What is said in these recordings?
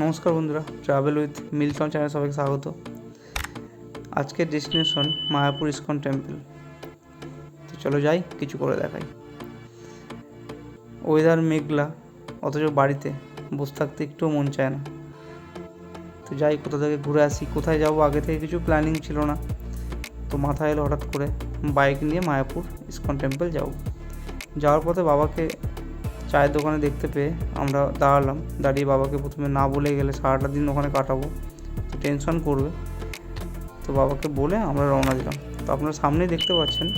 নমস্কার বন্ধুরা, travel with Milton channel সবাইকে স্বাগত। আজকের ডেস্টিনেশন মায়াপুর ইসকন টেম্পল। তো চলো যাই, কিছু করে দেখাই। ওয়েদার মেঘলা, অথচ বাড়িতে বসে থাকতে একটুও মন চায় না। তো যাই, কোথা থেকে ঘুরে আসি। কোথায় যাব আগে থেকে কিছু প্ল্যানিং ছিল না, তো মাথায় এলো হঠাৎ করে বাইক নিয়ে মায়াপুর ইসকন টেম্পল যাব। যাওয়ার পথে বাবাকে চায়ের দোকানে দেখতে পেয়ে আমরা দাঁড়িয়ে বাবাকে প্রথমে না বলে গেলে সারাটা দিন ওখানে কাটাবো, তো টেনশন করবে। তো বাবাকে বলে আমরা রওনা দিলাম। তো আপনারা সামনেই দেখতে পাচ্ছেন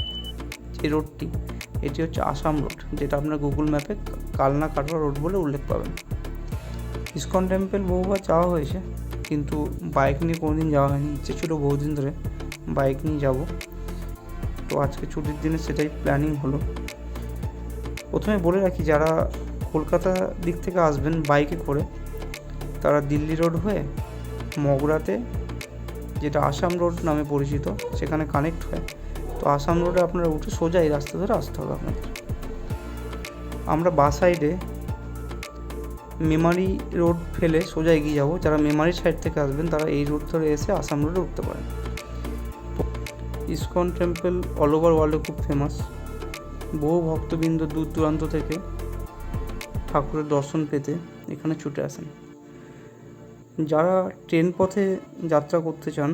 যে রোডটি, এটি হচ্ছে আসাম রোড, যেটা আপনার গুগল ম্যাপে কালনা কাটোয়া রোড বলে উল্লেখ পাবেন। ইসকন টেম্পল বহুবার যাওয়া হয়েছে, কিন্তু বাইক নিয়ে কোনোদিন যাওয়া হয়নি। ইচ্ছে ছিল বহুদিন ধরে বাইক নিয়ে যাব, তো আজকে ছুটির দিনে সেটাই প্ল্যানিং হলো। প্রথমে বলে রাখি, যারা কলকাতা দিক থেকে আসবেন বাইকে করে, তারা দিল্লি রোড হয়ে মগরাতে, যেটা আসাম রোড নামে পরিচিত, সেখানে কানেক্ট হয়। তো আসাম রোডে আপনারা উঠে সোজা এই রাস্তা ধরে আসতে হবে আপনাদের। আমরা বাস সাইডে মেমারি রোড ফেলে সোজা এগিয়ে যাব। যারা মেমারি সাইড থেকে আসবেন তারা এই রোড ধরে এসে আসাম রোডে উঠতে পারেন। ইসকন টেম্পল অল ওভার ওয়ার্ল্ডে খুব ফেমাস। বহু ভক্তবৃন্দ দূর দূরান্ত থেকে ঠাকুরের দর্শন পেতে এখানে ছুটে আসেন। যারা ট্রেন পথে যাত্রা করতে চান,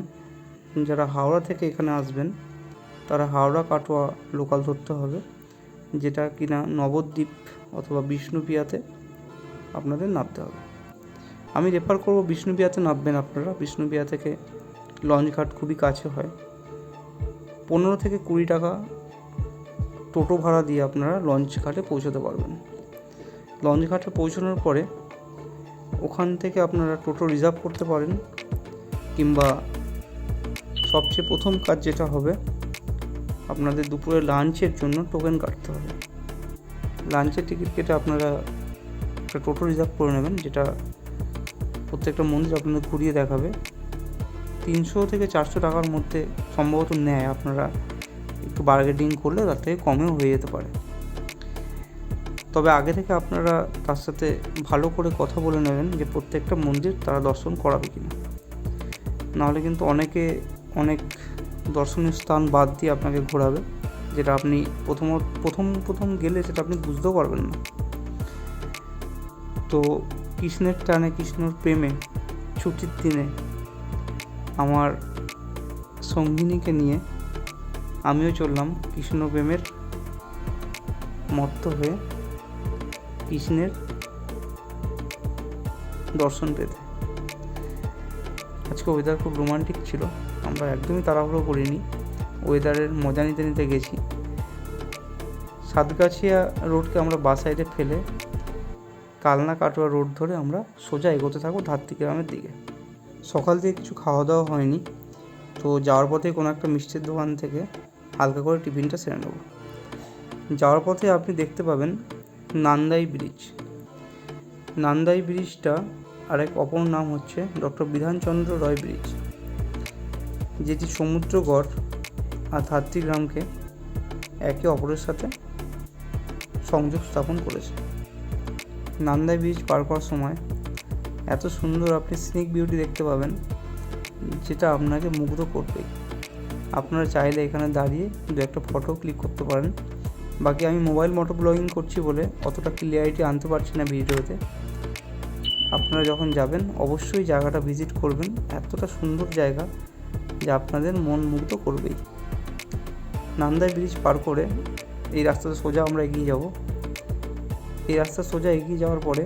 যারা হাওড়া থেকে এখানে আসবেন, তারা হাওড়া কাটোয়া লোকাল ধরতে হবে, যেটা কিনা নবদ্বীপ অথবা বিষ্ণুপ্রিয়াতে আপনাদের নামতে হবে। আমি রেফার করব বিষ্ণুপ্রিয়াতে নামবেন আপনারা। বিষ্ণুপ্রিয়া থেকে লঞ্চঘাট খুবই কাছে হয়। 15 থেকে 20 টাকা টোটো ভাড়া দিয়ে আপনারা লঞ্চ ঘাটে পৌঁছতে পারবেন। লঞ্চ ঘাটে পৌঁছানোর পরে ওখান থেকে আপনারা টোটো রিজার্ভ করতে পারেন, কিংবা সবচেয়ে প্রথম কাজ যেটা হবে, আপনাদের দুপুরে লাঞ্চের জন্য টোকেন কাটতে হবে। লাঞ্চের টিকিট কেটে আপনারা একটা টোটো রিজার্ভ করে নেবেন, যেটা প্রত্যেকটা মন্দির আপনাদের ঘুরিয়ে দেখাবে। 300 থেকে 400 টাকার মধ্যে সম্ভবত নেয়। আপনারা একটু বার্গেনিং করলে তার থেকে কমেও হয়ে যেতে পারে। তবে আগে থেকে আপনারা তার সাথে ভালো করে কথা বলে নেবেন যে প্রত্যেকটা মন্দির তারা দর্শন করাবে কিনা। নাহলে কিন্তু অনেকে অনেক দর্শনীয় স্থান বাদ দিয়ে আপনাকে ঘোরাবে, যেটা আপনি প্রথম গেলে সেটা আপনি বুঝতেও পারবেন না। তো কৃষ্ণের টানে, কৃষ্ণর প্রেমে ছুটির দিনে আমার সঙ্গিনীকে নিয়ে আমিও চললাম কৃষ্ণ প্রেমের মত্ত হয়ে কৃষ্ণের দর্শন পেতে। আজকে ওয়েদার খুব রোমান্টিক ছিল। আমরা একদমই তাড়াহুড়ো করিনি, ওয়েদারের মজা নিতে নিতে গেছি। সাতগাছিয়া রোডকে আমরা বাস সাইডে ফেলে কালনা কাটোয়া রোড ধরে আমরা সোজা এগোতে থাকবো ধাত্রী গ্রামের দিকে। সকাল থেকে কিছু খাওয়া দাওয়া হয়নি, তো যাওয়ার পথে কোনো একটা মিষ্টির দোকান থেকে হালকা করে টিফিনটা সেরে নেব। যাওয়ার পথে আপনি দেখতে পাবেন নান্দাই ব্রিজ। নান্দাই ব্রিজটা আরেক অপর নাম হচ্ছে ডক্টর বিধানচন্দ্র রয় ব্রিজ, যেটি সমুদ্রগড় আর ধাত্রী গ্রামকে একে অপরের সাথে সংযোগ স্থাপন করেছে। নান্দাই ব্রিজ পার করার সময় এত সুন্দর আপনি সিনিক বিউটি দেখতে পাবেন, যেটা আপনাকে মুগ্ধ করবে। আপনারা চাইলে এখানে দাঁড়িয়ে দু একটা ফটো ক্লিক করতে পারেন। বাকি আমি মোবাইল মোটো ব্লগিং করছি বলে অতটা ক্লিয়ারিটি আনতে পারছি না ভিডিওতে। আপনারা যখন যাবেন অবশ্যই জায়গাটা ভিজিট করবেন। এতটা সুন্দর জায়গা যা আপনাদের মন মুগ্ধ করবেই। নান্দাই ব্রিজ পার করে এই রাস্তাতে সোজা আমরা এগিয়ে যাব। এই রাস্তা সোজা এগিয়ে যাওয়ার পরে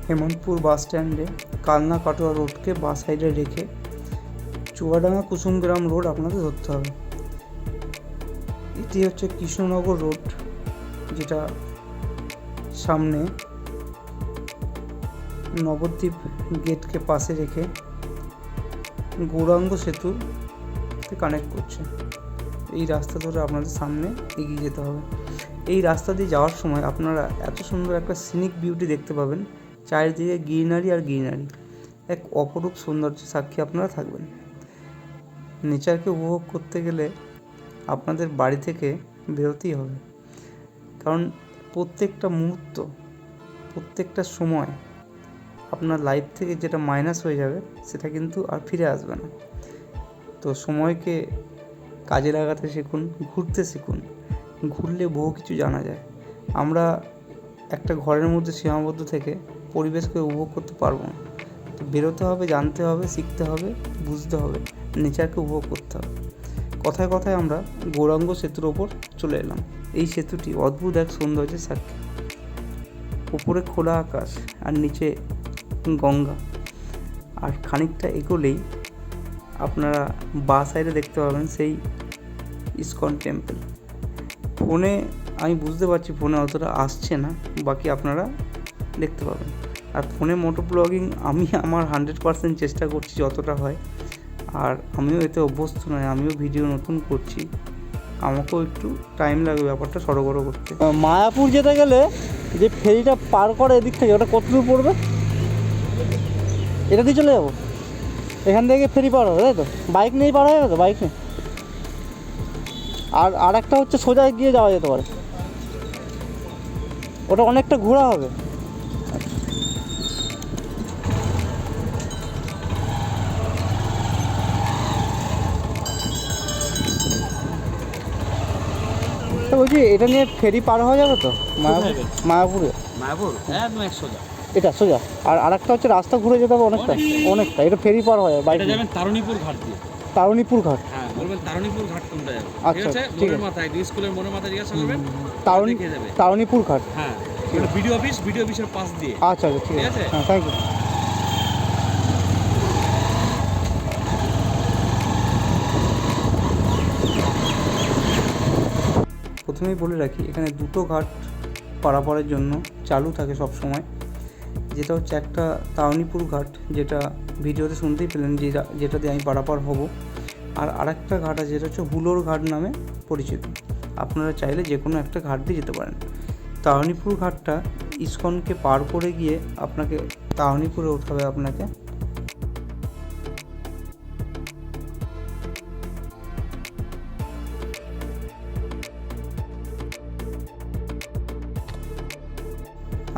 হেমন্তপুর বাস স্ট্যান্ডে কালনা কাটোয়া রোডকে বাস সাইডে রেখে চুয়াডাঙ্গা কুসুমগ্রাম রোড আপনাদের ধরতে হবে। এটি হচ্ছে কৃষ্ণনগর রোড, যেটা সামনে নবদ্বীপ গেটকে পাশে রেখে গৌরাঙ্গ সেতুতে কানেক্ট করছে। এই রাস্তা ধরে আপনাদের সামনে এগিয়ে যেতে হবে। এই রাস্তা দিয়ে যাওয়ার সময় আপনারা এত সুন্দর একটা সিনিক বিউটি দেখতে পাবেন। চারিদিকে গ্রিনারি আর গ্রিনারি, এক অপরূপ সৌন্দর্য সাক্ষী আপনারা থাকবেন। নেচারকে উপভোগ করতে গেলে আপনাদের বাড়ি থেকে বেরোতেই হবে, কারণ প্রত্যেকটা মুহূর্ত, প্রত্যেকটা সময় আপনার লাইফ থেকে যেটা মাইনাস হয়ে যাবে সেটা কিন্তু আর ফিরে আসবে না। তো সময়কে কাজে লাগাতে শিখুন, ঘুরতে শিখুন। ঘুরলে বহু কিছু জানা যায়। আমরা একটা ঘরের মধ্যে সীমাবদ্ধ থেকে পরিবেশকে উপভোগ করতে পারবো না। তো বেরোতে হবে, জানতে হবে, শিখতে হবে, বুঝতে হবে, নেচারকে উপভোগ করতে হবে। কথায় কথায় আমরা গৌরাঙ্গ সেতুর ওপর চলে এলাম। এই সেতুটি অদ্ভুত এক সৌন্দর্যের সাক্ষী। উপরে খোলা আকাশ আর নিচে গঙ্গা। আর খানিকটা এগোলেই আপনারা বাঁ সাইডে দেখতে পাবেন সেই ইসকন টেম্পল। ফোনে আমি বুঝতে পারছি ফোনে অতটা আসছে না, বাকি আপনারা দেখতে পাবেন। আর ফোনে মোটো ব্লগিং আমি আমার 100% চেষ্টা করছি যতটা হয়। আর আমিও এতে অভ্যস্ত নয়, আমিও ভিডিও নতুন করছি, আমাকেও একটু টাইম লাগবে ব্যাপারটা সড়গড় করতে। মায়াপুর যেতে গেলে যে ফেরিটা পার করে এদিক থেকে, ওটা কত দূর পড়বে? এটা দিয়ে চলে যাবো, এখান থেকে ফেরি পার হবে, তাই তো? বাইক নিয়েই পার হয়ে যাবে তো? বাইক নিয়ে আর একটা হচ্ছে সোজা গিয়ে যাওয়া যেতে পারে, ওটা অনেকটা ঘোরা হবে। তো বলছি এটা নিয়ে ফেরি পার হওয়া যাবে তো মায়াপুরে? মায়াপুর একদম 100 যা। এটা সোজা, আর একটা হচ্ছে রাস্তা ঘুরে যেতে হবে অনেকটা। এটা ফেরি পার হয় বাইক এটা যাবেন তারণীপুর ঘাট দিয়ে। তারণীপুর ঘাট? হ্যাঁ, বলবেন তারণীপুর ঘাট কোনটা যাবে। আচ্ছা, ঠিক আছে, ঠিক মোড়ের আছে। মাথায় স্কুলের মোড়ের মাথায় জিজ্ঞাসা করবেন, দেখে যাবে। তারণীপুর ঘাট, হ্যাঁ, এটা ভিডিও অফিসের পাশ দিয়ে। আচ্ছা ঠিক আছে, হ্যাঁ, থ্যাংক ইউ। প্রথমেই বলে রাখি, এখানে দুটো ঘাট পারাপারের জন্য চালু থাকে সব সময়। যেটা হচ্ছে একটা তারণীপুর ঘাট, যেটা ভিডিওতে শুনতেই পেলেন, যেটা দিয়ে আমি পারাপার হব। আর আরেকটা ঘাট আছে যেটা হচ্ছে হুলোর ঘাট নামে পরিচিত। আপনারা চাইলে যে কোনো একটা ঘাট দিয়ে যেতে পারেন। তারণীপুর ঘাটটা ইসকনকে পার করে গিয়ে আপনাকে তারণীপুরে উঠতে হবে আপনাকে।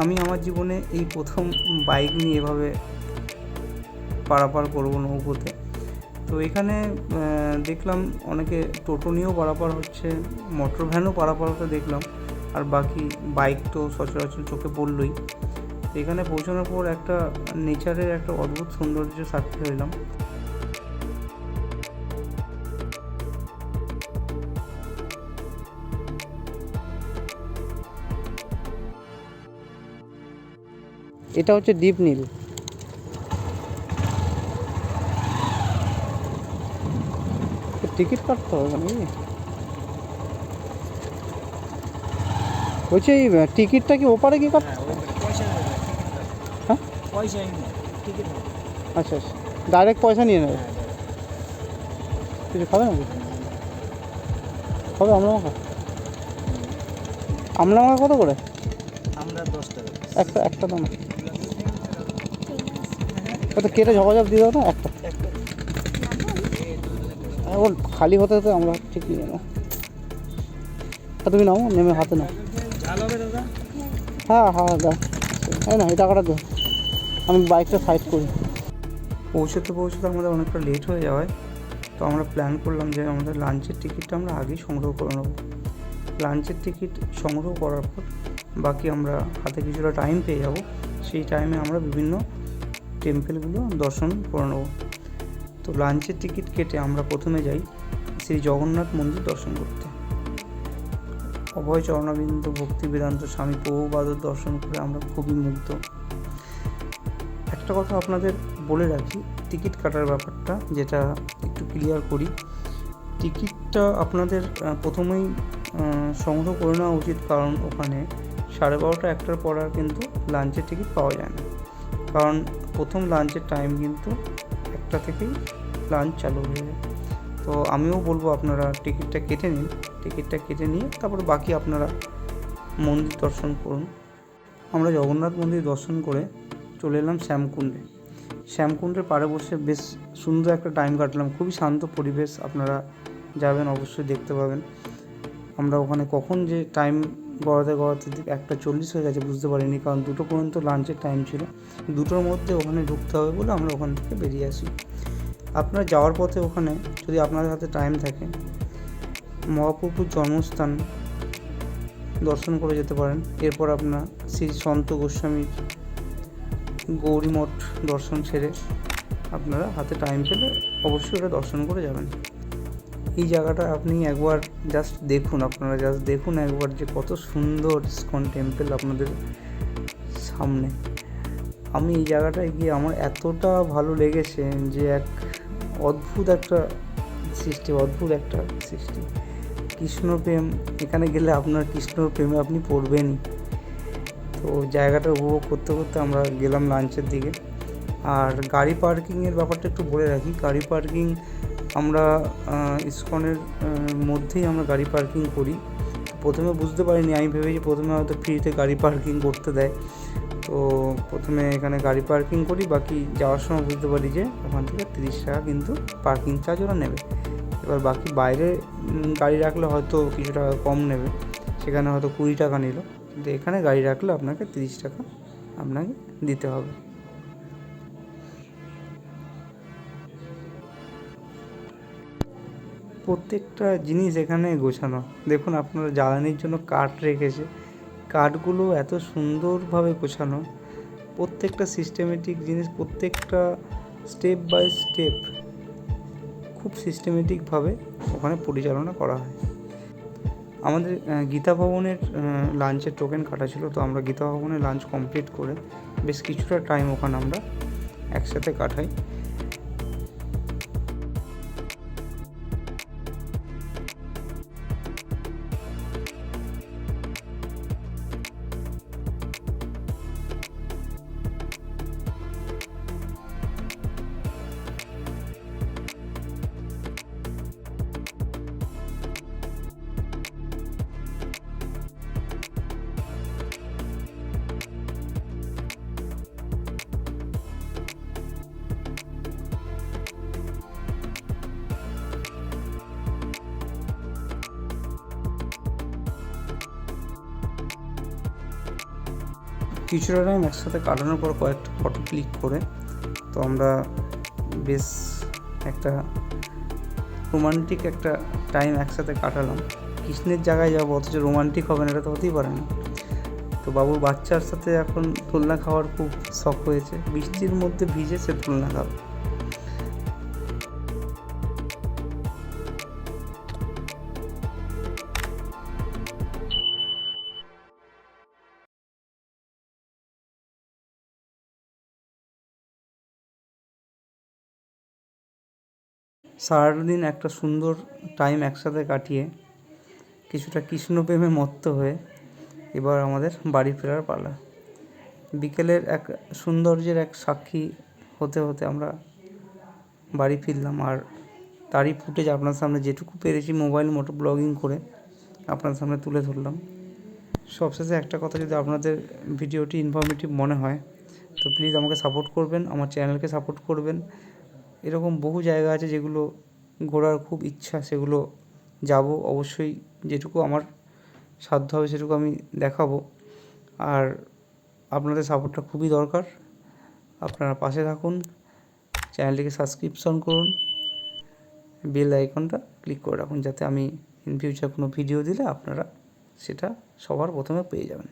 আমি আমার জীবনে এই প্রথম বাইক নিয়ে এভাবে পারাপার করবো নৌকোতে। তো এখানে দেখলাম অনেকে টোটো নিয়েও পারাপার হচ্ছে, মোটর ভ্যানও পারাপার হতে দেখলাম, আর বাকি বাইক তো সচরাচর চোখে পড়লই। এখানে পৌঁছানোর পর একটা নেচারের একটা অদ্ভুত সৌন্দর্য সাক্ষী হইলাম। এটা হচ্ছে ডিপ নীল। টিকিট কাটতে হবে নাকি? বলছি এই টিকিটটা কি ওপারে গিয়ে কাটতে? হ্যাঁ, পয়সা টিকিট। আচ্ছা, ডাইরেক্ট পয়সা নিয়ে নেবে? কিছু খাবে নাকি? হবে আমলা মাখা? আমলা মাখা কত করে? আমরা 10 টাকা। একটা দাম ওটা কেটে ঝপাঝপ দিয়ে দাও না একটা। ওর খালি হতে হতে আমরা ঠিক নিয়ে নেবো। তুমি নাও, নেমে হাতে নাও। ঝাল হবে দাদা? হ্যাঁ দাও, এই না এই টাকাটা দাও, আমি বাইকটা সাইড করি। পৌঁছতে আমাদের অনেকটা লেট হয়ে যাওয়ায় তো আমরা প্ল্যান করলাম যে আমাদের লাঞ্চের টিকিটটা আমরা আগেই সংগ্রহ করে নেব। লাঞ্চের টিকিট সংগ্রহ করার পর বাকি আমরা হাতে কিছুটা টাইম পেয়ে যাব, সেই টাইমে আমরা বিভিন্ন টেম্পেলগুলো দর্শন করে নেব। তো লাঞ্চের টিকিট কেটে আমরা প্রথমে যাই শ্রী জগন্নাথ মন্দির দর্শন করতে। অভয় চরণাবিন্দ ভক্তি বেদান্ত স্বামী প্রভুপাদর দর্শন করে আমরা খুবই মুগ্ধ। একটা কথা আপনাদের বলে রাখি, টিকিট কাটার ব্যাপারটা যেটা একটু ক্লিয়ার করি। টিকিটটা আপনাদের প্রথমেই সংগ্রহ করে নেওয়া উচিত, কারণ ওখানে 12:30 1টার পর আর কিন্তু লাঞ্চের টিকিট পাওয়া যায় না। কারণ প্রথম লাঞ্চের টাইম কিন্তু 1টা থেকেই লাঞ্চ চালু হয়ে যায়। তো আমিও বলবো আপনারা টিকিটটা কেটে নিন, টিকিটটা কেটে নিয়ে তারপর বাকি আপনারা মন্দির দর্শন করুন। আমরা জগন্নাথ মন্দির দর্শন করে চলে এলাম শ্যামকুণ্ডে। শ্যামকুণ্ডের পাড়ে বসে বেশ সুন্দর একটা টাইম কাটলাম, খুবই শান্ত পরিবেশ। আপনারা যাবেন অবশ্যই দেখতে পাবেন। আমরা ওখানে কখন যে টাইম গড়াতে গড়াতে 1:40 হয়ে গেছে, বুঝতে পারিনি, কারণ 2টো পর্যন্ত লাঞ্চের টাইম ছিল। 2টোর মধ্যে ওখানে ঢুকতে হবে বলে আমরা ওখান থেকে বেরিয়ে আসি। আপনারা যাওয়ার পথে ওখানে যদি আপনাদের হাতে টাইম থাকে মহাপ্রভুর জন্মস্থান দর্শন করে যেতে পারেন। এরপর আপনার শ্রী সন্ত গোস্বামীর গৌরী মঠ দর্শন সেরে আপনারা হাতে টাইম পেলে অবশ্যই ওটা দর্শন করে যাবেন। এই জায়গাটা আপনি একবার জাস্ট দেখুন, আপনারা জাস্ট দেখুন একবার যে কত সুন্দর ইসকন টেম্পল আপনাদের সামনে। আমি এই জায়গাটায় গিয়ে আমার এতটা ভালো লেগেছে যে এক অদ্ভুত একটা সৃষ্টি। কৃষ্ণপ্রেম, এখানে গেলে আপনার কৃষ্ণর প্রেমে আপনি পড়বেনই। তো জায়গাটা উপভোগ করতে করতে আমরা গেলাম লাঞ্চের দিকে। আর গাড়ি পার্কিংয়ের ব্যাপারটা একটু বলে রাখি। গাড়ি পার্কিং আমরা ইসকনের মধ্যেই আমরা গাড়ি পার্কিং করি। প্রথমে বুঝতে পারিনি, আমি ভেবেছি প্রথমে হয়তো ফ্রিতে গাড়ি পার্কিং করতে দেয়, তো প্রথমে এখানে গাড়ি পার্কিং করি, বাকি যাওয়ার সময় বুঝতে পারি যে ওখান থেকে 30 টাকা কিন্তু পার্কিং চার্জ ওরা নেবে। এবার বাকি বাইরে গাড়ি রাখলে হয়তো কিছু টাকা কম নেবে, সেখানে হয়তো 20 টাকা নিল, কিন্তু এখানে গাড়ি রাখলে আপনাকে 30 টাকা আপনাকে দিতে হবে। প্রত্যেকটা জিনিস এখানে গোছানো। দেখুন আপনারা জ্বালানির জন্য কাঠ রেখেছে, কাঠগুলো এত সুন্দরভাবে গোছানো, প্রত্যেকটা সিস্টেমেটিক জিনিস, প্রত্যেকটা স্টেপ বাই স্টেপ খুব সিস্টেমেটিকভাবে ওখানে পরিচালনা করা হয়। আমাদের গীতা ভবনের লাঞ্চের টোকেন কাটা ছিল, তো আমরা গীতা ভবনে লাঞ্চ কমপ্লিট করে বেশ কিছুটা টাইম ওখানে আমরা একসাথে কাটাই। কিছুটা টাইম একসাথে কাটানোর পর কয়েকটা ফটো ক্লিক করে তো আমরা বেশ একটা রোমান্টিক একটা টাইম একসাথে কাটালাম। কৃষ্ণের জায়গায় যাবো অথচ রোমান্টিক হবে না, এটা তো হতেই পারে না। তো বাবুর বাচ্চার সাথে এখন দোলনা খাওয়ার খুব শখ হয়েছে, বৃষ্টির মধ্যে ভিজে সে দোলনা খাবে। সারাদিন একটা সুন্দর টাইম একসাথে কাটিয়ে কিছুটা কৃষ্ণপ্রেমে মত্ত হয়ে এবার আমাদের বাড়ি ফেরার পালা। বিকেলের এক সৌন্দর্যের এক সাক্ষী হতে হতে আমরা বাড়ি ফিরলাম, আর তারই ফুটেজ আপনার সামনে যেটুকু পেরেছি মোবাইল মোটো ব্লগিং করে আপনার সামনে তুলে ধরলাম। সবশেষে একটা কথা, যদি আপনাদের ভিডিওটি ইনফরমেটিভ মনে হয় তো প্লিজ আমাকে সাপোর্ট করবেন, আমার চ্যানেলকে সাপোর্ট করবেন। এরকম বহু জায়গা আছে যেগুলো ঘোরার খুব ইচ্ছা, সেগুলো যাব অবশ্যই, যেটুকু আমার সাধ্য হবে সেটুকু আমি দেখাবো। আর আপনাদের সাপোর্টটা খুবই দরকার, আপনারা পাশে থাকুন, চ্যানেলটিকে সাবস্ক্রিপশন করুন, বেল আইকনটা ক্লিক করে রাখুন, যাতে আমি ইন ফিউচার কোনো ভিডিও দিলে আপনারা সেটা সবার প্রথমে পেয়ে যাবেন।